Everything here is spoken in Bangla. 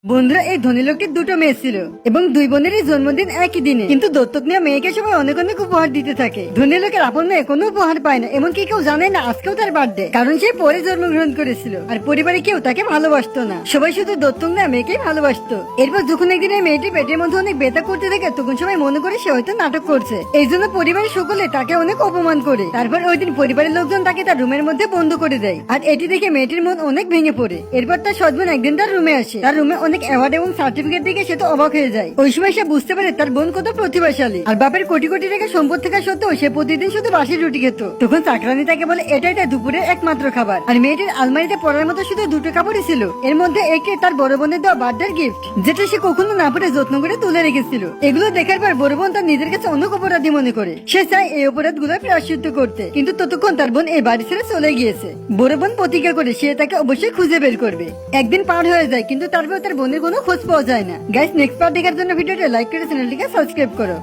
বন্ধুরা, এই ধনী লোকটির দুটো মেয়ে ছিল এবং দুই বোনেরই জন্মদিন একই দিনে, কিন্তু দত্তক নেওয়া মেয়েকে সবাই অনেক অনেক উপহার দিতে থাকে। ধনী লোকের আপন মেয়ে কোনো উপহার পায় না, এমনকি কেউ জানে না আজকেও তার বার্থডে, কারণ সে পরে জন্মগ্রহণ করেছিল আর পরিবারে কেউ তাকে ভালোবাসতো না। সবাই শুধু দত্তক নেওয়া মেয়েকেই ভালোবাসতো। এরপর যখন একদিন এই মেয়েটি পেটের মধ্যে অনেক ব্যথা করতে থাকে, তখন সবাই মনে করে সে হয়তো নাটক করছে। এই জন্য পরিবারের সকলে তাকে অনেক অপমান করে। তারপর ওই দিন পরিবারের লোকজন তাকে তার রুমের মধ্যে বন্ধ করে দেয়, আর এটি দেখে মেয়েটির মন অনেক ভেঙে পড়ে। এরপর তার সৎবোন একদিন তার রুমে আসে। তার রুমে অনেক অ্যাওয়ার্ড এবং সার্টিফিকেট দেখে সে তো অবাক হয়ে যায়। ওই সময় সে বুঝতে পারে তার বোন কত প্রতিভাশালী, আর বাপের কোটি কোটি টাকা সম্পদ থাকা সত্ত্বেও সে প্রতিদিন শুধু বাসি রুটি খেত। তখন চাকরানি তাকে বলে এটাই তার দুপুরের একমাত্র খাবার। আর মেয়েটির আলমারিতে পড়ার মতো শুধু দুটো কাপড়ই ছিল, এর মধ্যে একটি তার বড় বোনের দেওয়া বার্থডে গিফট, যেটা সে কখনো না পড়ে যত্ন করে তুলে রেখেছিল। এগুলো দেখার পর বড় বোন তার নিজের কাছে অনেক অপরাধী মনে করে। সে চায় এই অপরাধ গুলো প্রায়শ্চিত্ত করতে, কিন্তু ততক্ষণ তার বোন এই বাড়ি ছেড়ে চলে গিয়েছে। বড় বোন প্রতিজ্ঞা করে সে তাকে অবশ্যই খুঁজে বের করবে। একদিন পার হয়ে যায়, কিন্তু তারপর তার বোনের কোনো খোঁজ পাওয়া যায় না। গাইস, নেক্সট পার্ট দেখার জন্য ভিডিওটা লাইক করে চ্যানেলটিকে সাবস্ক্রাইব করো।